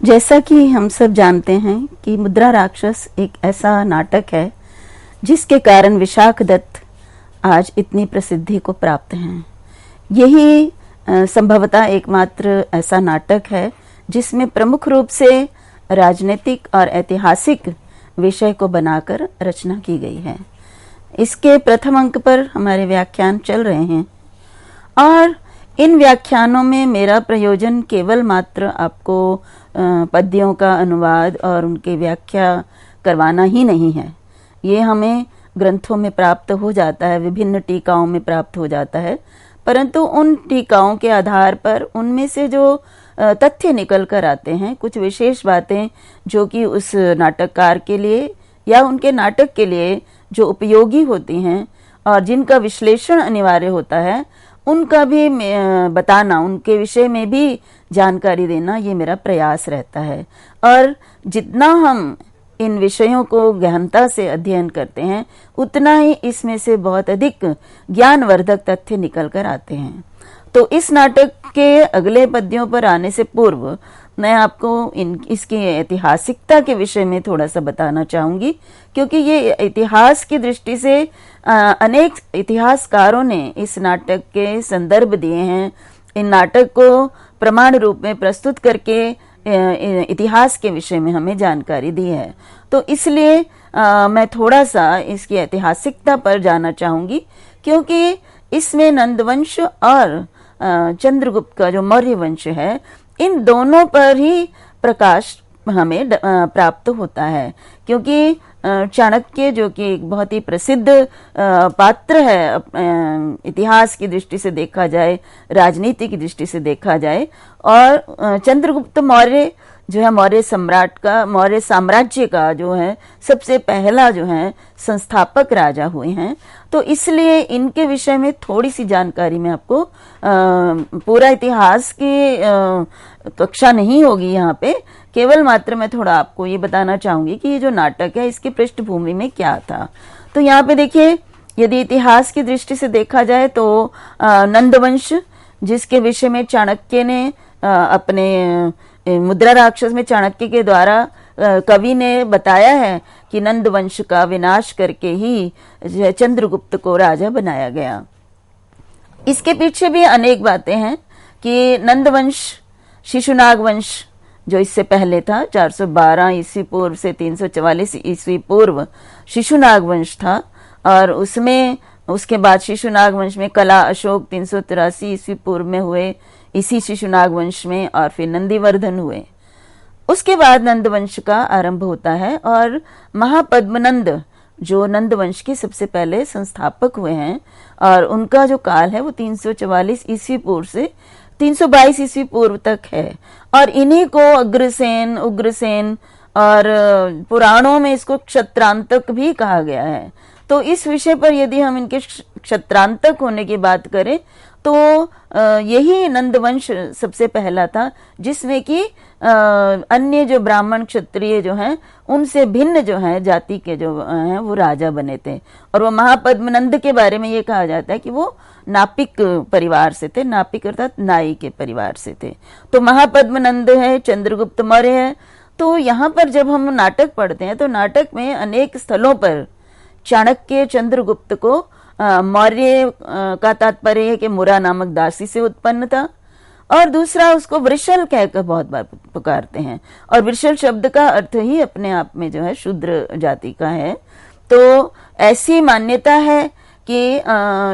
जैसा कि हम सब जानते हैं कि मुद्रा राक्षस एक ऐसा नाटक है जिसके कारण विशाख दत्त आज इतनी प्रसिद्धि को प्राप्त हैं। यही संभवतः एकमात्र ऐसा नाटक है जिसमें प्रमुख रूप से राजनीतिक और ऐतिहासिक विषय को बनाकर रचना की गई है। इसके प्रथम अंक पर हमारे व्याख्यान चल रहे हैं और इन व्याख्यानों में मेरा प्रयोजन केवल मात्र आपको पद्यों का अनुवाद और उनकी व्याख्या करवाना ही नहीं है। ये हमें ग्रंथों में प्राप्त हो जाता है, विभिन्न टीकाओं में प्राप्त हो जाता है, परंतु उन टीकाओं के आधार पर उनमें से जो तथ्य निकल कर आते हैं, कुछ विशेष बातें जो कि उस नाटककार के लिए या उनके नाटक के लिए जो उपयोगी होती हैं और जिनका विश्लेषण अनिवार्य होता है, उनका भी बताना, उनके विषय में भी जानकारी देना, ये मेरा प्रयास रहता है। और जितना हम इन विषयों को गहनता से अध्ययन करते हैं, उतना ही इसमें से बहुत अधिक ज्ञानवर्धक तथ्य निकल कर आते हैं। तो इस नाटक के अगले पद्यों पर आने से पूर्व मैं आपको इसकी ऐतिहासिकता के विषय में थोड़ा सा बताना चाहूंगी, क्योंकि ये इतिहास की दृष्टि से अनेक इतिहासकारों ने इस नाटक के संदर्भ दिए हैं। इन नाटक को प्रमाण रूप में प्रस्तुत करके इतिहास के विषय में हमें जानकारी दी है। तो इसलिए मैं थोड़ा सा इसकी ऐतिहासिकता पर जाना चाहूंगी, क्योंकि इसमें नंदवंश और चंद्रगुप्त का जो मौर्य वंश है, इन दोनों पर ही प्रकाश हमें प्राप्त होता है। क्योंकि चाणक्य, जो कि एक बहुत ही प्रसिद्ध पात्र है इतिहास की दृष्टि से देखा जाए, राजनीति की दृष्टि से देखा जाए, और चंद्रगुप्त मौर्य जो है मौर्य सम्राट का, मौर्य साम्राज्य का जो है सबसे पहला जो है संस्थापक राजा हुए हैं। तो इसलिए इनके विषय में थोड़ी सी जानकारी मैं आपको, पूरा इतिहास की कक्षा नहीं होगी यहाँ पे, केवल मात्र मैं थोड़ा आपको ये बताना चाहूंगी कि ये जो नाटक है इसकी पृष्ठभूमि में क्या था। तो यहाँ पे देखिए, यदि इतिहास की दृष्टि से देखा जाए तो नंदवंश, जिसके विषय में चाणक्य ने अपने मुद्रा राक्षस में चाणक्य के द्वारा कवि ने बताया है कि नंदवंश का विनाश करके ही चंद्रगुप्त को राजा बनाया गया। इसके पीछे भी अनेक बातें हैं कि नंदवंश शिशुनाग वंश जो इससे पहले था, 412 ईस्वी पूर्व से 344 ईस्वी पूर्व शिशुनाग वंश था, और उसमें उसके बाद शिशुनाग वंश में कला अशोक 383 ईस्वी पूर्व में हुए, इसी शिशुनाग वंश में, और फिर नंदीवर्धन हुए। उसके बाद नंदवंश का आरंभ होता है, और महापद्मनंद जो नंदवंश के सबसे पहले संस्थापक हुए हैं, और उनका जो काल है वो 344 ईस्वी पूर्व से 322 ईस्वी पूर्व तक है। और इन्हीं को अग्रसेन, उग्रसेन, और पुराणों में इसको क्षत्रांतक भी कहा गया है। तो इस विषय पर यदि हम इनके क्षत्रांतक होने की बात करें तो यही नंदवंश सबसे पहला था, जिसमें कि अन्य जो ब्राह्मण क्षत्रिय जो हैं उनसे भिन्न जो है जाति के जो हैं वो राजा बने थे। और वो महापद्मनंद के बारे में ये कहा जाता है कि वो नापिक परिवार से थे, नापिक अर्थात नाई के परिवार से थे। तो महापद्मनंद है, चंद्रगुप्त मौर्य है। तो यहाँ पर जब हम नाटक पढ़ते हैं तो नाटक में अनेक स्थलों पर चाणक्य चंद्रगुप्त को मौर्य का तात्पर्य है कि मुरा नामक दासी से उत्पन्न था, और दूसरा उसको वृषल कहकर बहुत बार पुकारते हैं, और वृषल शब्द का अर्थ ही अपने आप में जो है शूद्र जाति का है। तो ऐसी मान्यता है कि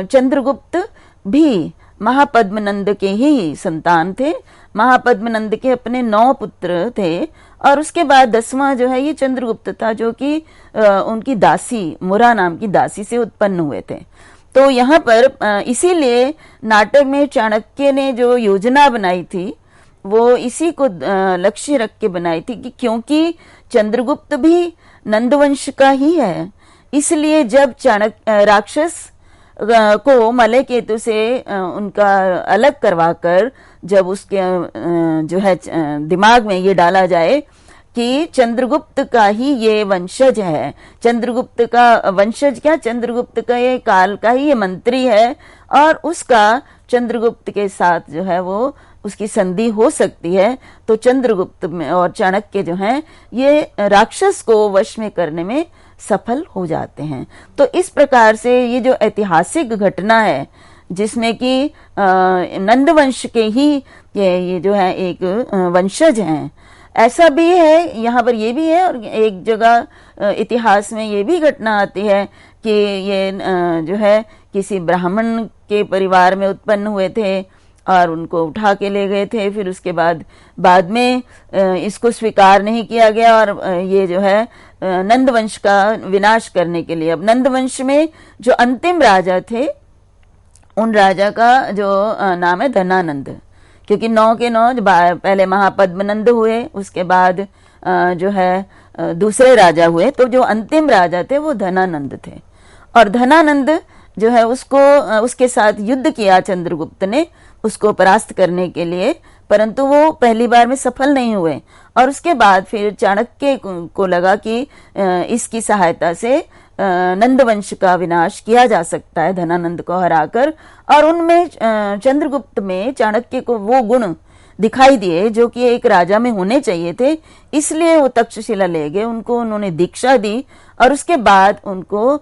चंद्रगुप्त भी महापद्मनंद के ही संतान थे। महापद्मनंद के अपने 9 पुत्र थे, और उसके बाद 10वां जो है ये चंद्रगुप्त था, जो कि उनकी दासी, मुरा नाम की दासी से उत्पन्न हुए थे। तो यहाँ पर इसीलिए नाटक में चाणक्य ने जो योजना बनाई थी वो इसी को लक्ष्य रख के बनाई थी कि क्योंकि चंद्रगुप्त भी नंदवंश का ही है, इसलिए जब चाणक्य राक्षस को मलय केतु से उनका अलग करवाकर जब उसके जो है दिमाग में ये डाला जाए कि चंद्रगुप्त का ही ये वंशज है, चंद्रगुप्त का वंशज क्या, चंद्रगुप्त का ये काल का ही ये मंत्री है, और उसका चंद्रगुप्त के साथ जो है वो उसकी संधि हो सकती है, तो चंद्रगुप्त और चाणक्य जो हैं ये राक्षस को वश में करने में सफल हो जाते हैं। तो इस प्रकार से ये जो ऐतिहासिक घटना है जिसमें कि नंद वंश के ही ये जो है एक वंशज हैं, ऐसा भी है, यहाँ पर ये भी है। और एक जगह इतिहास में ये भी घटना आती है कि ये जो है किसी ब्राह्मण के परिवार में उत्पन्न हुए थे और उनको उठा के ले गए थे। फिर उसके बाद में इसको स्वीकार नहीं किया गया और ये जो है नंद वंश का विनाश करने के लिए, अब नंद वंश में जो अंतिम राजा थे उन राजा का जो नाम है धनानंद, क्योंकि 9 के 9 पहले महापद्मनंद हुए, उसके बाद जो है दूसरे राजा हुए, तो जो अंतिम राजा थे वो धनानंद थे। और धनानंद जो है उसके साथ युद्ध किया चंद्रगुप्त ने उसको परास्त करने के लिए, परंतु वो पहली बार में सफल नहीं हुए। और उसके बाद फिर चाणक्य को लगा कि इसकी सहायता से नंद वंश का विनाश किया जा सकता है धनानंद को हराकर। और उनमें चंद्रगुप्त में चाणक्य को वो गुण दिखाई दिए जो कि एक राजा में होने चाहिए थे, इसलिए वो तक्षशिला ले गए, उनको उन्होंने दीक्षा दी और उसके बाद उनको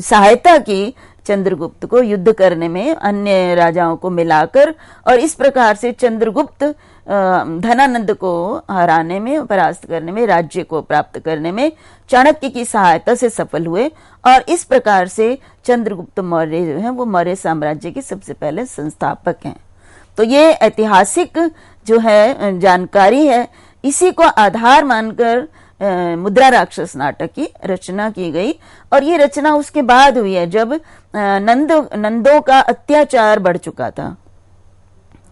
सहायता की चंद्रगुप्त को युद्ध करने में अन्य राजाओं को मिलाकर। और इस प्रकार से चंद्रगुप्त धनानंद को हराने में, परास्त करने में, राज्य को प्राप्त करने में चाणक्य की सहायता से सफल हुए। और इस प्रकार से चंद्रगुप्त मौर्य जो है वो मौर्य साम्राज्य के सबसे पहले संस्थापक हैं। तो ये ऐतिहासिक जो है जानकारी है, इसी को आधार मानकर मुद्रा राक्षस नाटक की रचना की गई। और ये रचना उसके बाद हुई है जब नंदों का अत्याचार बढ़ चुका था।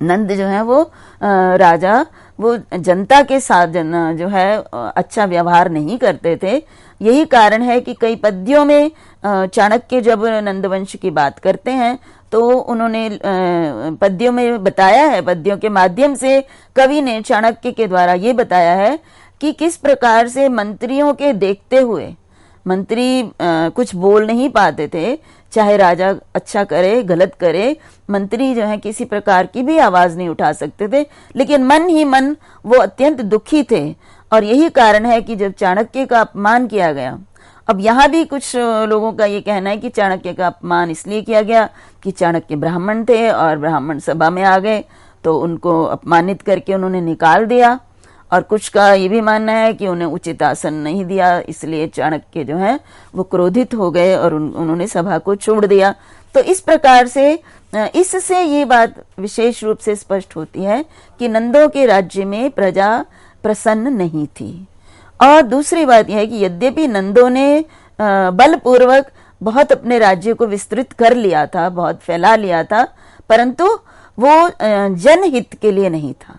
नंद जो है वो राजा, वो जनता के साथ जो है अच्छा व्यवहार नहीं करते थे। यही कारण है कि कई पद्यों में चाणक्य जब नंदवंश की बात करते हैं तो उन्होंने पद्यों में बताया है, पद्यों के माध्यम से कवि ने चाणक्य के द्वारा ये बताया है कि किस प्रकार से मंत्रियों के देखते हुए मंत्री कुछ बोल नहीं पाते थे, चाहे राजा अच्छा करे गलत करे, मंत्री जो है किसी प्रकार की भी आवाज नहीं उठा सकते थे, लेकिन मन ही मन वो अत्यंत दुखी थे। और यही कारण है कि जब चाणक्य का अपमान किया गया, अब यहाँ भी कुछ लोगों का ये कहना है कि चाणक्य का अपमान इसलिए किया गया कि चाणक्य ब्राह्मण थे और ब्राह्मण सभा में आ गए तो उनको अपमानित करके उन्होंने निकाल दिया। और कुछ का ये भी मानना है कि उन्हें उचित आसन नहीं दिया, इसलिए चाणक्य जो है वो क्रोधित हो गए और उन्होंने सभा को छोड़ दिया। तो इस प्रकार से इससे ये बात विशेष रूप से स्पष्ट होती है कि नंदों के राज्य में प्रजा प्रसन्न नहीं थी। और दूसरी बात यह है कि यद्यपि नंदों ने बलपूर्वक बहुत अपने राज्य को विस्तृत कर लिया था, बहुत फैला लिया था, परंतु वो जनहित के लिए नहीं था।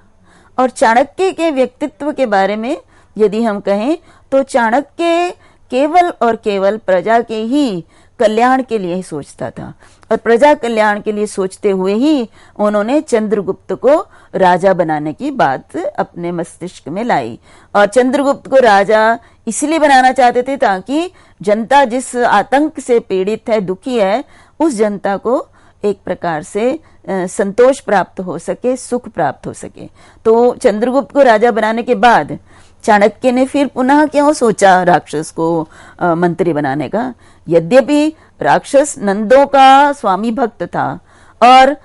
और चाणक्य के व्यक्तित्व के बारे में यदि हम कहें तो चाणक्य केवल और केवल प्रजा के ही कल्याण के लिए ही सोचता था, और प्रजा कल्याण के लिए सोचते हुए ही उन्होंने चंद्रगुप्त को राजा बनाने की बात अपने मस्तिष्क में लाई। और चंद्रगुप्त को राजा इसलिए बनाना चाहते थे ताकि जनता जिस आतंक से पीड़ित है, दुखी है, उस जनता को एक प्रकार से संतोष प्राप्त हो सके, सुख प्राप्त हो सके। तो चंद्रगुप्त को राजा बनाने के बाद चाणक्य ने फिर पुनः क्यों सोचा राक्षस को मंत्री बनाने का? यद्यपि राक्षस नंदों का स्वामी भक्त था और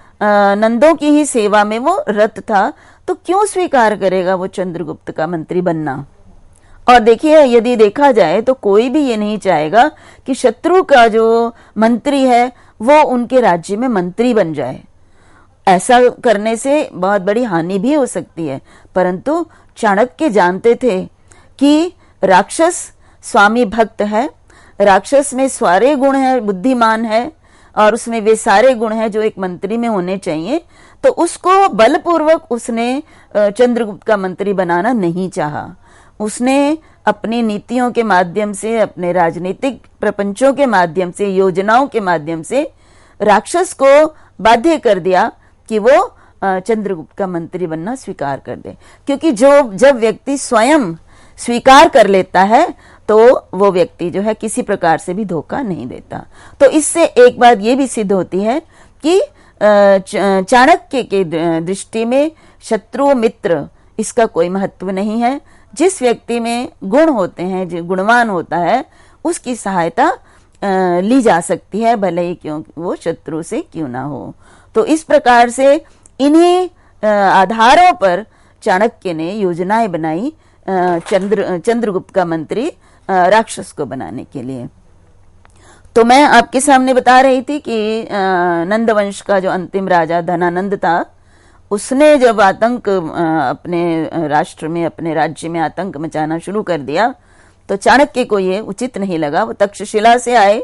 नंदों की ही सेवा में वो रत था, तो क्यों स्वीकार करेगा वो चंद्रगुप्त का मंत्री बनना? और देखिए, यदि देखा जाए तो कोई भी ये नहीं चाहेगा कि शत्रु का जो मंत्री है वो उनके राज्य में मंत्री बन जाए। ऐसा करने से बहुत बड़ी हानि भी हो सकती है, परंतु चाणक्य जानते थे कि राक्षस स्वामी भक्त है, राक्षस में सारे गुण है, बुद्धिमान है और उसमें वे सारे गुण हैं जो एक मंत्री में होने चाहिए। तो उसको बलपूर्वक उसने चंद्रगुप्त का मंत्री बनाना नहीं चाहा। उसने अपनी नीतियों के माध्यम से, अपने राजनीतिक प्रपंचों के माध्यम से, योजनाओं के माध्यम से राक्षस को बाध्य कर दिया कि वो चंद्रगुप्त का मंत्री बनना स्वीकार कर दे। क्योंकि जब व्यक्ति स्वयं स्वीकार कर लेता है तो वो व्यक्ति जो है किसी प्रकार से भी धोखा नहीं देता। तो इससे एक बात ये भी सिद्ध होती है कि चाणक्य के दृष्टि में शत्रु मित्र इसका कोई महत्व नहीं है। जिस व्यक्ति में गुण होते हैं, जो गुणवान होता है, उसकी सहायता ली जा सकती है, भले ही क्यों वो शत्रु से क्यों ना हो। तो इस प्रकार से इन्हीं आधारों पर चाणक्य ने योजनाएं बनाई चंद्रगुप्त का मंत्री राक्षस को बनाने के लिए। तो मैं आपके सामने बता रही थी कि नंद वंश का जो अंतिम राजा धनानंद था, उसने जब आतंक अपने राष्ट्र में, अपने राज्य में आतंक मचाना शुरू कर दिया, तो चाणक्य को ये उचित नहीं लगा। वो तक्षशिला से आए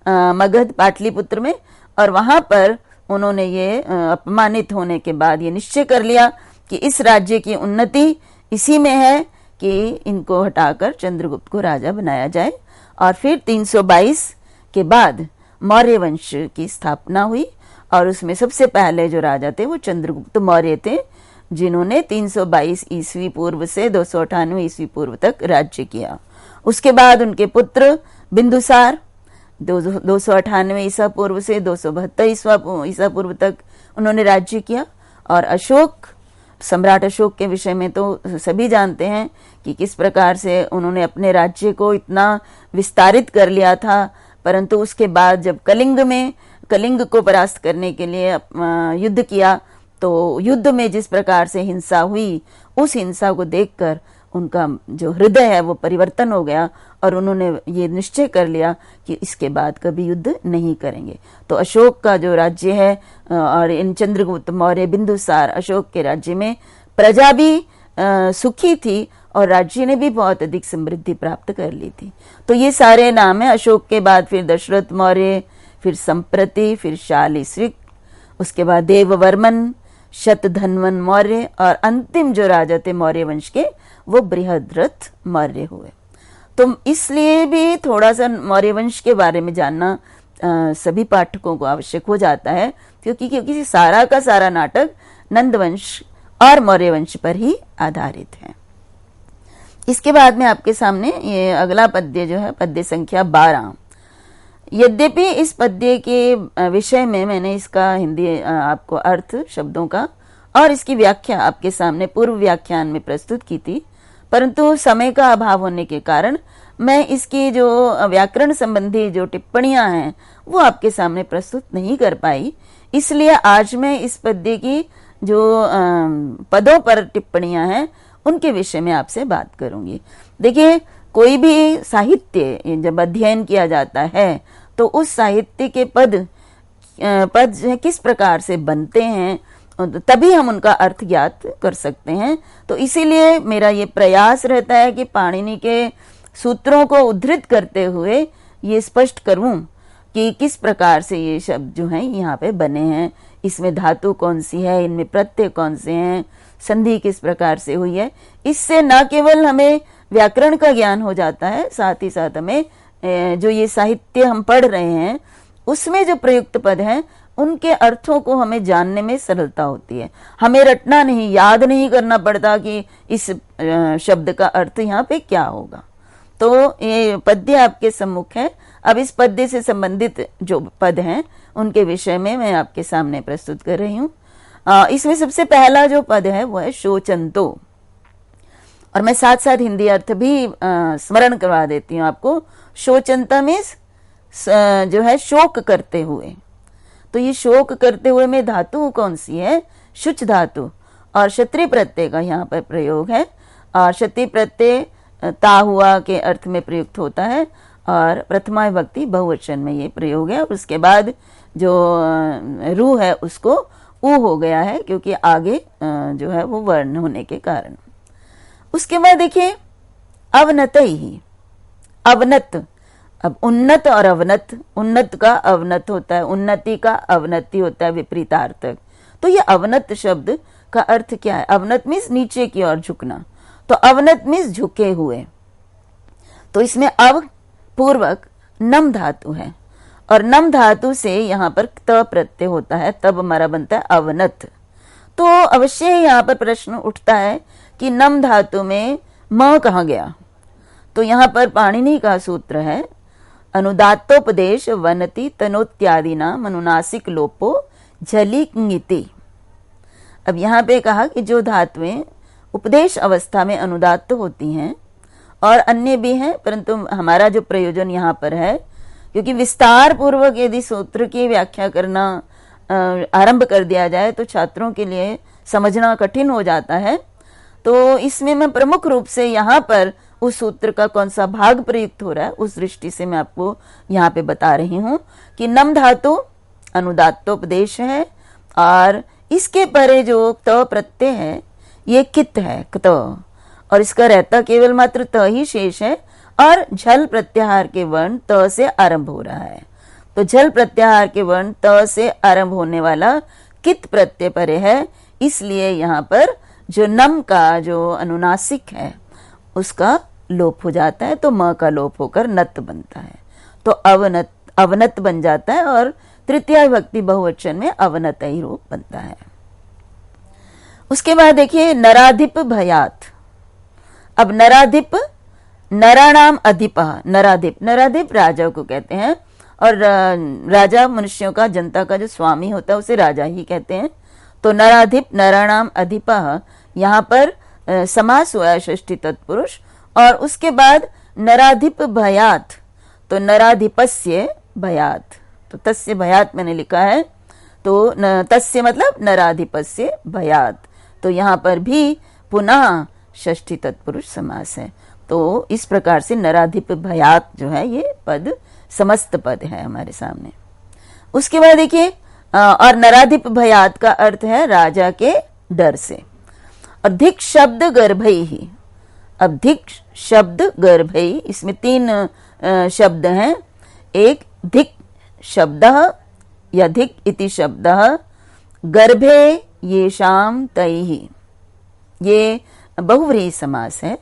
मगध पाटलिपुत्र में, और वहां पर उन्होंने ये अपमानित होने के बाद ये निश्चय कर लिया कि इस राज्य की उन्नति इसी में है कि इनको हटाकर चंद्रगुप्त को राजा बनाया जाए। और फिर 322 के बाद मौर्य वंश की स्थापना हुई, और उसमें सबसे पहले जो राजा थे वो चंद्रगुप्त मौर्य थे, जिन्होंने 322 ईस्वी पूर्व से 298 ईस्वी पूर्व तक राज्य किया। उसके बाद उनके पुत्र बिंदुसार 298 ईसा पूर्व से 272 ईसा पूर्व तक उन्होंने राज्य किया। और अशोक, सम्राट अशोक के विषय में तो सभी जानते हैं कि किस प्रकार से उन्होंने अपने राज्य को इतना विस्तारित कर लिया था, परंतु उसके बाद जब कलिंग को परास्त करने के लिए युद्ध किया, तो युद्ध में जिस प्रकार से हिंसा हुई, उस हिंसा को देखकर उनका जो हृदय है वो परिवर्तन हो गया, और उन्होंने ये निश्चय कर लिया कि इसके बाद कभी युद्ध नहीं करेंगे। तो अशोक का जो राज्य है, और इन चंद्रगुप्त मौर्य, बिंदुसार, अशोक के राज्य में प्रजा भी सुखी थी, और राज्य ने भी बहुत अधिक समृद्धि प्राप्त कर ली थी। तो ये सारे नाम है। अशोक के बाद फिर दशरथ मौर्य, फिर संप्रति, फिर शालिश्रिक, उसके बाद देववर्मन, शतधन्वन मौर्य, और अंतिम जो राजा थे मौर्य वंश के, वो बृहद्रथ मौर्य हुए। तो इसलिए भी थोड़ा सा मौर्य वंश के बारे में जानना सभी पाठकों को आवश्यक हो जाता है, क्योंकि सारा का सारा नाटक नंदवंश और मौर्य वंश पर ही आधारित है। इसके बाद में आपके सामने ये अगला पद्य जो है, पद्य संख्या 12। यद्यपि इस पद्य के विषय में मैंने इसका हिंदी आपको अर्थ शब्दों का और इसकी व्याख्या आपके सामने पूर्व व्याख्यान में प्रस्तुत की थी, परंतु समय का अभाव होने के कारण मैं इसकी जो व्याकरण संबंधी जो टिप्पणियां हैं वो आपके सामने प्रस्तुत नहीं कर पाई। इसलिए आज मैं इस पद्य की जो पदों पर टिप्पणियां हैं उनके विषय में आपसे बात करूंगी। देखिए, कोई भी साहित्य जब अध्ययन किया जाता है तो उस साहित्य के पद किस प्रकार से बनते हैं, तभी हम उनका अर्थ ज्ञात कर सकते हैं। तो इसीलिए मेरा ये प्रयास रहता है कि पाणिनि के सूत्रों को उद्धृत करते हुए ये स्पष्ट करूं कि किस प्रकार से ये शब्द जो हैं यहाँ पे बने हैं, इसमें धातु कौन सी है, इनमें प्रत्यय कौन से हैं, संधि किस प्रकार से हुई है। इससे न केवल हमें व्याकरण का ज्ञान हो जाता है, साथ ही साथ हमें जो ये साहित्य हम पढ़ रहे हैं उसमें जो प्रयुक्त पद हैं उनके अर्थों को हमें जानने में सरलता होती है। हमें रटना नहीं, याद नहीं करना पड़ता कि इस शब्द का अर्थ यहाँ पे क्या होगा। तो ये पद्य आपके सम्मुख है। अब इस पद्य से संबंधित जो पद हैं उनके विषय में मैं आपके सामने प्रस्तुत कर रही हूँ। इसमें सबसे पहला जो पद है वो है शोचंतो, और मैं साथ साथ हिंदी अर्थ भी स्मरण करवा देती हूँ आपको। शोचंता में जो है शोक करते हुए, तो ये शोक करते हुए में धातु कौन सी है, शुच धातु, और क्षत्रिय प्रत्यय का यहाँ पर प्रयोग है। और क्षत्रिय प्रत्यय ता हुआ के अर्थ में प्रयुक्त होता है, और प्रथमा विभक्ति बहुवचन में ये प्रयोग है। और उसके बाद जो रू है उसको ऊ हो गया है, क्योंकि आगे जो है वो वर्ण होने के कारण। उसके बाद देखिए अवनत ही, अवनत, अब उन्नत और अवनत, उन्नत का अवनत होता है, उन्नति का अवनति होता है, विपरीतार्थक। तो ये अवनत शब्द का अर्थ क्या है? अवनत मीन्स नीचे की ओर झुकना, तो अवनत मीन्स झुके हुए। तो इसमें अव पूर्वक नम धातु है, और नम धातु से यहाँ पर त प्रत्यय होता है, तब हमारा बनता है अवनत। तो अवश्य यहाँ पर प्रश्न उठता है कि नम धातु में म कहाँ गया? तो यहाँ पर पाणिनि का सूत्र है, अनुदात्तोपदेश वनति तनोत्यादिना अनुनासिक लोपो झलिंगिति। अब यहाँ पे कहा कि जो धातुएं उपदेश अवस्था में अनुदात्त होती हैं और अन्य भी हैं, परंतु हमारा जो प्रयोजन यहाँ पर है, क्योंकि विस्तार पूर्वक यदि सूत्र की व्याख्या करना आरंभ कर दिया जाए तो छात्रों के लिए समझना कठिन हो जाता है, तो इसमें मैं प्रमुख रूप से यहाँ पर उस सूत्र का कौन सा भाग प्रयुक्त हो रहा है उस दृष्टि से मैं आपको यहाँ पे बता रही हूँ कि नम धातु अनुदात्तोपदेश है और इसके परे जो त प्रत्यय है ये कित है, क्त, और इसका रहता केवल मात्र त ही शेष है और झल प्रत्याहार के वर्ण त से आरंभ हो रहा है। तो झल प्रत्याहार के वर्ण त से आरंभ होने वाला कित प्रत्यय परे है, इसलिए यहाँ पर जो नम का जो अनुनासिक है उसका लोप हो जाता है, तो म का लोप होकर नत बनता है, तो अवनत बन जाता है और तृतीया विभक्ति बहुवचन में अवनत ही रूप बनता है। उसके बाद देखिए नराधिप भयात। अब नराधिप नराणाम अधिपः, नराधिप राजा को कहते हैं और राजा मनुष्यों का, जनता का जो स्वामी होता है उसे राजा ही कहते हैं। तो नराधिप नराणाम अधिपः यहाँ पर समास हुआ है षष्ठी तत्पुरुष, और उसके बाद नराधिप भयात, तो नराधिपस्य भयात, तो तस्य भयात मैंने लिखा है, तो तस्य मतलब नराधिपस्य भयात, तो यहाँ पर भी पुनः षष्ठी तत्पुरुष समास है। तो इस प्रकार से नराधिप भयात जो है ये पद समस्त पद है हमारे सामने। उसके बाद देखिए और नराधिप भयात का अर्थ है राजा के डर से। और धिक शब्द गर्भई ही, अब धिक शब्द गर्भई, इसमें तीन शब्द हैं, एक धिक शब्द या धिक इति शब्द गर्भे येषाम तैहि, ये बहुव्रीहि समास है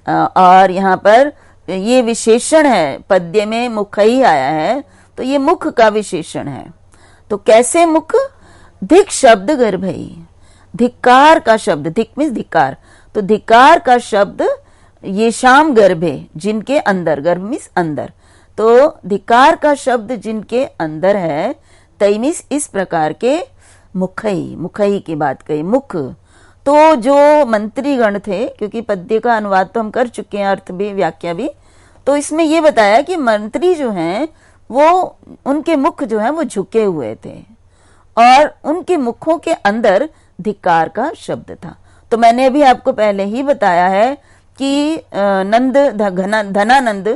और यहाँ पर ये विशेषण है, पद्य में मुख ही आया है तो ये मुख का विशेषण है। तो कैसे मुख? धिक शब्द गर्भई, धिक्कार का शब्द, धिक मीन्स धिक्कार, तो धिक्कार का शब्द ये शाम गर्भे, जिनके अंदर, गर्भ मीन्स अंदर, तो धिक्कार का शब्द जिनके अंदर है, तई मीन्स इस प्रकार के मुखई, मुखई की बात कही, मुख। तो जो मंत्रीगण थे, क्योंकि पद्य का अनुवाद तो हम कर चुके हैं, अर्थ भी व्याख्या भी, तो इसमें ये बताया कि मंत्री जो हैं वो, उनके मुख जो हैं वो झुके हुए थे और उनके मुखों के अंदर धिक्कार का शब्द था। तो मैंने अभी आपको पहले ही बताया है कि नंद धनानंद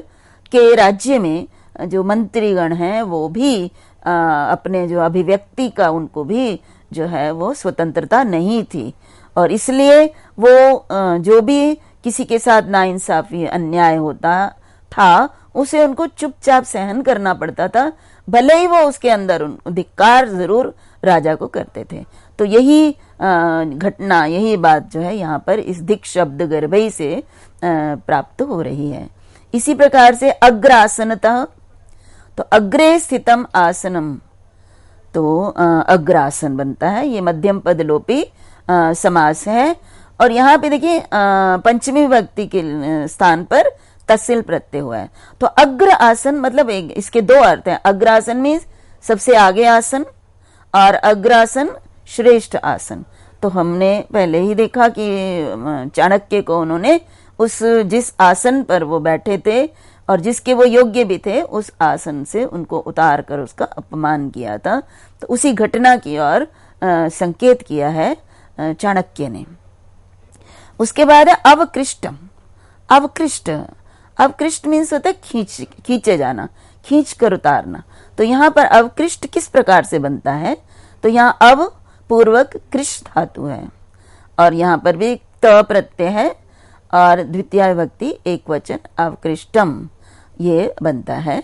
के राज्य में जो मंत्रीगण हैं वो भी अपने जो अभिव्यक्ति का, उनको भी जो है वो स्वतंत्रता नहीं थी और इसलिए वो जो भी किसी के साथ नाइंसाफी अन्याय होता था उसे उनको चुपचाप सहन करना पड़ता था, भले ही वो उसके अंदर धिक्कार जरूर राजा को करते थे। तो यही घटना, यही बात जो है यहाँ पर इस धिक शब्द गर्भई से प्राप्त हो रही है। इसी प्रकार से अग्रासनतः, तो अग्रे स्थितम आसनम, तो अग्रासन बनता है, ये मध्यम पद लोपी समास है। और यहाँ पे देखिए पंचमी विभक्ति के स्थान पर तस्सिल प्रत्यय हुआ है। तो अग्र आसन मतलब इसके दो अर्थ हैं। अग्रासन मीन्स सबसे आगे आसन और अग्रासन श्रेष्ठ आसन। तो हमने पहले ही देखा कि चाणक्य को उन्होंने उस जिस आसन पर वो बैठे थे और जिसके वो योग्य भी थे उस आसन से उनको उतार कर उसका अपमान किया था। तो उसी घटना की ओर संकेत किया है चाणक्य ने। उसके बाद है अवकृष्टम। अवकृष्ट, अवकृष्ट मीन्स होता है खींचे जाना, खींच कर उतारना। तो यहाँ पर अवकृष्ट किस प्रकार से बनता है? तो यहाँ अव पूर्वक कृष्ट धातु है और यहाँ पर भी त प्रत्यय है और द्वितीय विभक्ति एक वचन अवकृष्टम ये बनता है।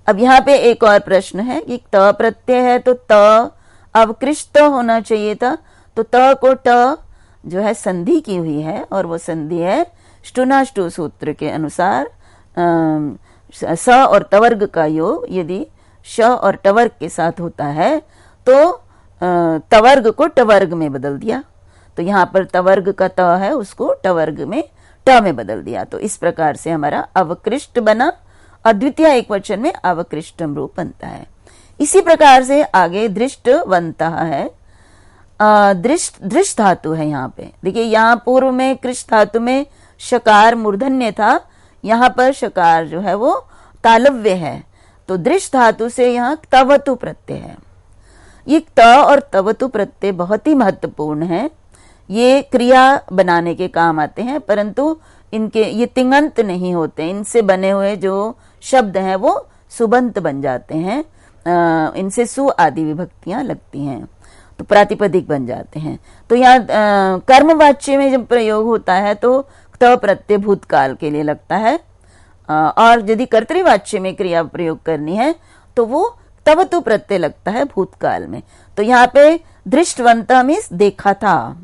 अब यहाँ पे एक और प्रश्न है कि त प्रत्यय है तो त अवकृष्ट होना चाहिए था, तो त को ट जो है संधि की हुई है और वो संधि है ष्टुनाष्टु सूत्र के अनुसार स और तवर्ग का योग यदि श और टवर्ग के साथ होता है तो तवर्ग को टवर्ग में बदल दिया। तो यहाँ पर तवर्ग का त है उसको टवर्ग में ट में बदल दिया। तो इस प्रकार से हमारा अवकृष्ट बना और द्वितीय एक वचन में अवकृष्टम रूप बनता है। इसी प्रकार से आगे दृष्टवंतः है। दृष्ट धातु है यहाँ पे। देखिए यहाँ पूर्व में कृष धातु में शकार मूर्धन्य था, यहाँ पर शकार जो है वो तालव्य है। तो दृष्ट धातु से यहाँ तवतु प्रत्यय है। ये त और तवतु प्रत्यय बहुत ही महत्वपूर्ण है। ये क्रिया बनाने के काम आते हैं, परंतु इनके ये तिङंत नहीं होते। इनसे बने हुए जो शब्द हैं वो सुबंत बन जाते हैं। इनसे सु आदि विभक्तियां लगती हैं तो प्रातिपदिक बन जाते हैं। तो यहाँ कर्मवाच्य में जब प्रयोग होता है तो त प्रत्यय भूतकाल के लिए लगता है, और यदि कर्तृवाच्य में क्रिया प्रयोग करनी है तो वो तवतु प्रत्यय लगता है भूतकाल में। तो यहाँ पे दृष्टवंता मीन्स देखा था,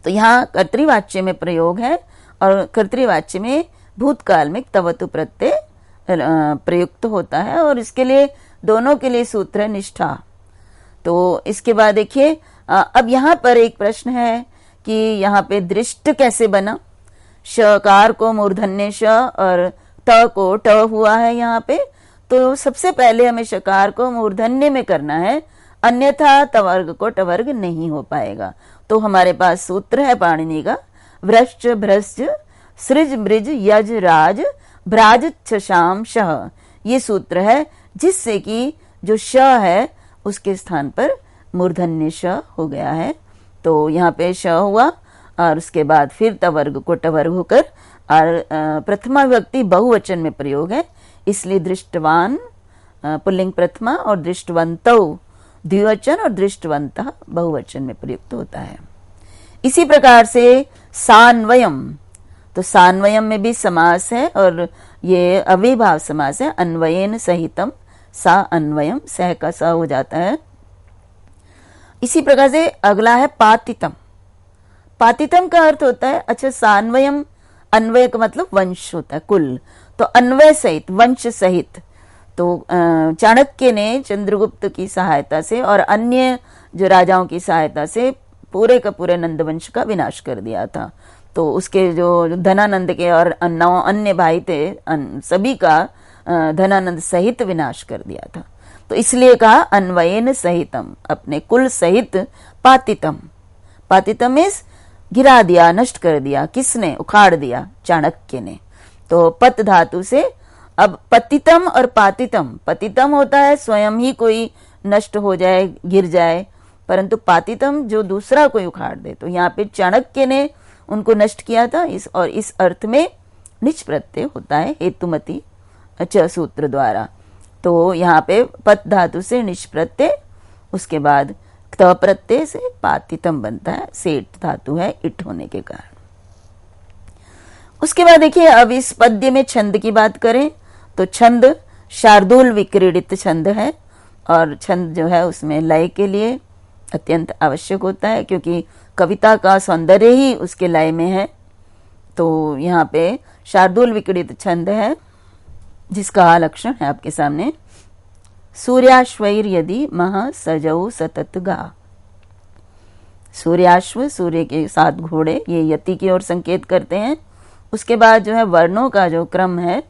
तो यहाँ कर्तृवाच्य में प्रयोग है और कर्तृवाच्य में भूतकाल में तवतु प्रत्यय प्रयुक्त होता है, और इसके लिए दोनों के लिए सूत्र है निष्ठा। तो इसके बाद देखिए अब यहाँ पर एक प्रश्न है कि यहाँ पे दृष्ट कैसे बना। शकार को मूर्धन्य श और त को ट हुआ है यहाँ पे, तो सबसे पहले हमें शकार को मूर्धन्य में करना है, अन्यथा तवर्ग को टवर्ग नहीं हो पाएगा। तो हमारे पास सूत्र है पाणिनि का, व्रश्च भ्रश्च सृज मृज यज राज भ्राज छशाम शह। ये सूत्र है जिससे कि जो श है उसके स्थान पर मूर्धन्य श हो गया है। तो यहाँ पे श हुआ और उसके बाद फिर तवर्ग को टवर्ग होकर, और प्रथमा विभक्ति बहुवचन में प्रयोग है, इसलिए दृष्टवान पुल्लिंग प्रथमा और दृष्टवंतौ द्विवचन और दृष्टवंतः बहुवचन में प्रयुक्त होता है। इसी प्रकार से सान्वयम, तो सान्वयम में भी समास है और ये अविभाव समास है। अन्वयेन सहितम सा अन्वयम, सह का सा हो जाता है। इसी प्रकार से अगला है पातितम। पातितम का अर्थ होता है, अच्छा सान्वयम, अन्वय का मतलब वंश होता है कुल, तो अन्वय सहित वंश सहित। तो चाणक्य ने चंद्रगुप्त की सहायता से और अन्य जो राजाओं की सहायता से पूरे का पूरे नंद वंश का विनाश कर दिया था। तो उसके जो धनानंद के और 9 अन्य भाई थे, सभी का धनानंद सहित विनाश कर दिया था। तो इसलिए कहा अन्वयेन सहितम, अपने कुल सहित पातितम। पातितम इस गिरा दिया, नष्ट कर दिया। किसने? उखाड़ दिया, चाणक्य ने। तो पत धातु से अब पतितम और पातितम, पतितम होता है स्वयं ही कोई नष्ट हो जाए, गिर जाए, परंतु पातितम जो दूसरा कोई उखाड़ दे। तो यहाँ पे चाणक्य ने उनको नष्ट किया था, और इस अर्थ में निच प्रत्यय होता है हेतुमति च सूत्र द्वारा। तो यहाँ पे पत धातु से निच प्रत्यय, उसके बाद त प्रत्यय से पातितम बनता है, सेठ धातु है इट होने के कारण। उसके बाद देखिए अब इस पद्य में छंद की बात करें तो छंद शार्दूल विक्रीडित छंद है, और छंद जो है उसमें लय के लिए अत्यंत आवश्यक होता है, क्योंकि कविता का सौंदर्य ही उसके लय में है। तो यहाँ पे शार्दूल विक्रीडित छंद है, जिसका लक्षण है आपके सामने। सूर्याश्वैर यदि मह सजौ सतत गा। सूर्याश्व, सूर्य के 7 घोड़े, ये यति की ओर संकेत करते हैं। उसके बाद जो है वर्णों का जो क्रम है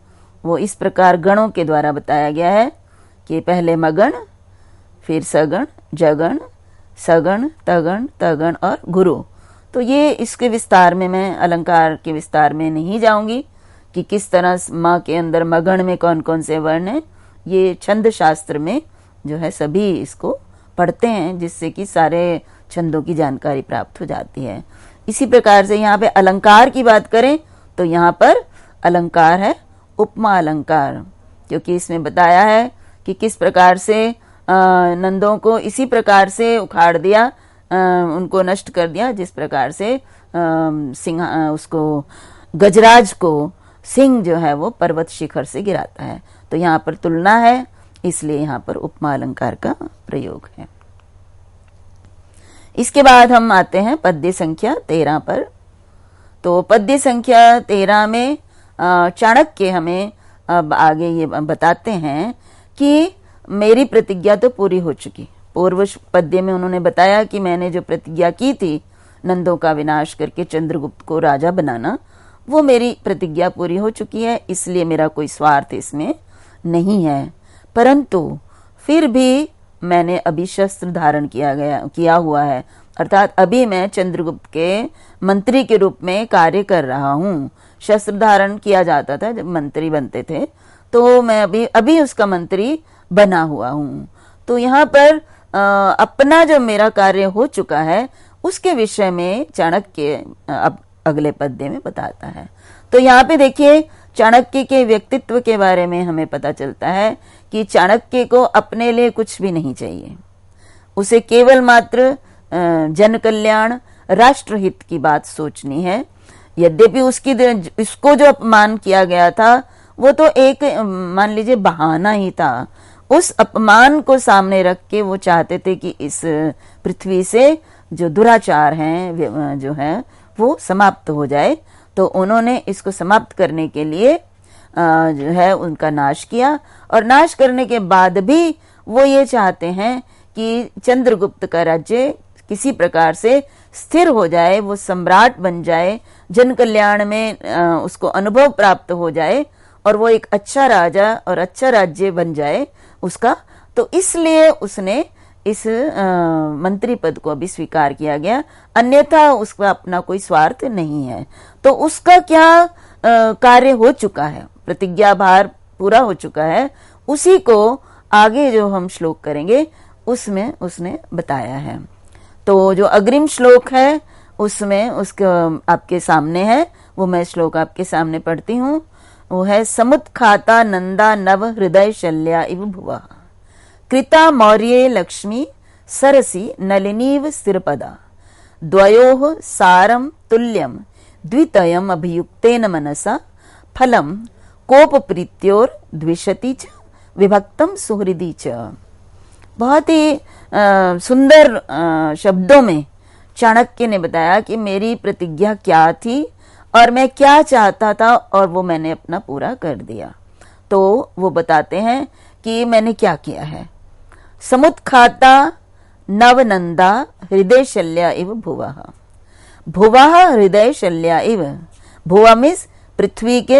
वो इस प्रकार गणों के द्वारा बताया गया है कि पहले मगण, फिर सगण, जगण, सगण, तगण, तगण और गुरु। तो ये इसके विस्तार में, मैं अलंकार के विस्तार में नहीं जाऊंगी कि किस तरह माँ के अंदर मगण में कौन कौन से वर्ण हैं। ये छंद शास्त्र में जो है सभी इसको पढ़ते हैं, जिससे कि सारे छंदों की जानकारी प्राप्त हो जाती है। इसी प्रकार से यहाँ पे अलंकार की बात करें तो यहाँ पर अलंकार है उपमा अलंकार, क्योंकि इसमें बताया है कि किस प्रकार से नंदों को इसी प्रकार से उखाड़ दिया, उनको नष्ट कर दिया, जिस प्रकार से सिंह उसको गजराज को सिंह जो है वो पर्वत शिखर से गिराता है। तो यहाँ पर तुलना है, इसलिए यहाँ पर उपमा अलंकार का प्रयोग है। इसके बाद हम आते हैं पद्य संख्या 13 पर। तो पद्य संख्या 13 में चाणक्य हमें अब आगे ये बताते हैं कि मेरी प्रतिज्ञा तो पूरी हो चुकी। पूर्व पद्य में उन्होंने बताया कि मैंने जो प्रतिज्ञा की थी नंदों का विनाश करके चंद्रगुप्त को राजा बनाना, वो मेरी प्रतिज्ञा पूरी हो चुकी है, इसलिए मेरा कोई स्वार्थ इसमें नहीं है। परंतु फिर भी मैंने अभी शस्त्र धारण किया हुआ है, अर्थात अभी मैं चंद्रगुप्त के मंत्री के रूप में कार्य कर रहा हूँ। शस्त्र धारण किया जाता था जब मंत्री बनते थे, तो मैं अभी उसका मंत्री बना हुआ हूँ। तो यहाँ पर अपना जो मेरा कार्य हो चुका है उसके विषय में चाणक्य अब अगले पद्य में बताता है। तो यहाँ पे देखिए चाणक्य के व्यक्तित्व के बारे में हमें पता चलता है कि चाणक्य को अपने लिए कुछ भी नहीं चाहिए, उसे केवल मात्र जन कल्याण, राष्ट्रहित की बात सोचनी है। यद्यपि इसको जो अपमान किया गया था वो तो एक मान लीजिए बहाना ही था। उस अपमान को सामने रख के वो चाहते थे कि इस पृथ्वी से जो दुराचार हैं जो है वो समाप्त हो जाए। तो उन्होंने इसको समाप्त करने के लिए जो है उनका नाश किया, और नाश करने के बाद भी वो ये चाहते हैं कि चंद्रगुप्त का राज्य किसी प्रकार से स्थिर हो जाए, वो सम्राट बन जाए, जन कल्याण में उसको अनुभव प्राप्त हो जाए और वो एक अच्छा राजा और अच्छा राज्य बन जाए उसका। तो इसलिए उसने इस मंत्री पद को अभी स्वीकार किया गया, अन्यथा उसका अपना कोई स्वार्थ नहीं है। तो उसका क्या कार्य हो चुका है, प्रतिज्ञा भार पूरा हो चुका है, उसी को आगे जो हम श्लोक करेंगे उसमें उसने बताया है। तो जो अग्रिम श्लोक है उसमें उसका आपके सामने है, वो मैं श्लोक आपके सामने पढ़ती हूँ। वो है समुत्खाता नंदा नव हृदय शल्या इव भुवा, कृता मौर्ये लक्ष्मी सरसी नलिनीव स्थिरपदा, द्वयोः सारम तुल्यम द्वितयम अभियुक्तेन मनसा, फलम कोप प्रीत्योर द्विषति च विभक्तम सुहृदि च। बहुत ही सुंदर शब्दों में चाणक्य ने बताया कि मेरी प्रतिज्ञा क्या थी और मैं क्या चाहता था, और वो मैंने अपना पूरा कर दिया। तो वो बताते हैं कि मैंने क्या किया है। समुत्खाता नवनंदा हृदय शल्या इव भुवः, भुवः हृदय शल्या इव, भुवा मीन्स पृथ्वी के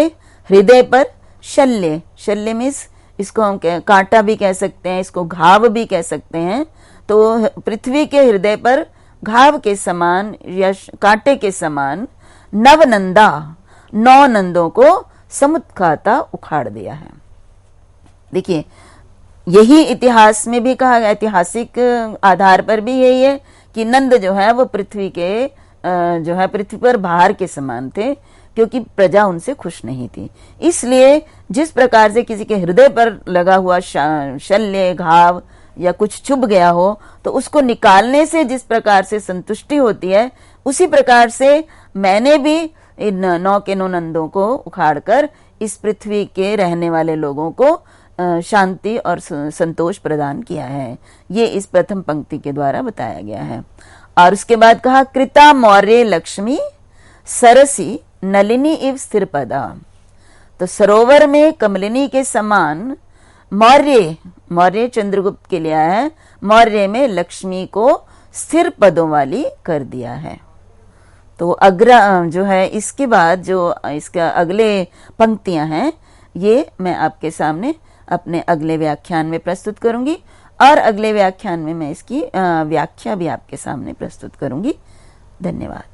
हृदय पर, शल्य, शल्य मीन्स इसको हम कांटा भी कह सकते हैं, इसको घाव भी कह सकते हैं। तो पृथ्वी के हृदय पर घाव के समान या कांटे के समान नवनंदा, 9 नंदों को समुत्खाता उखाड़ दिया है। देखिए यही इतिहास में भी कहा गया, ऐतिहासिक आधार पर भी यही है कि नंद जो है वो पृथ्वी के जो है पृथ्वी पर भार के समान थे, क्योंकि प्रजा उनसे खुश नहीं थी। इसलिए जिस प्रकार से किसी के हृदय पर लगा हुआ शल्य, घाव या कुछ चुभ गया हो तो उसको निकालने से जिस प्रकार से संतुष्टि होती है, उसी प्रकार से मैंने भी इन 9 के 9 नंदों को उखाड़कर इस पृथ्वी के रहने वाले लोगों को शांति और संतोष प्रदान किया है। ये इस प्रथम पंक्ति के द्वारा बताया गया है। और उसके बाद कहा कृता मौर्य लक्ष्मी सरसी नलिनी इव स्थिर पदा। तो सरोवर में कमलिनी के समान मौर्य, मौर्य चंद्रगुप्त के लिए आया है, मौर्य में लक्ष्मी को स्थिर पदों वाली कर दिया है। तो जो है इसके बाद जो इसका अगले पंक्तियां हैं ये मैं आपके सामने अपने अगले व्याख्यान में प्रस्तुत करूंगी, और अगले व्याख्यान में मैं इसकी व्याख्या भी आपके सामने प्रस्तुत करूंगी। धन्यवाद।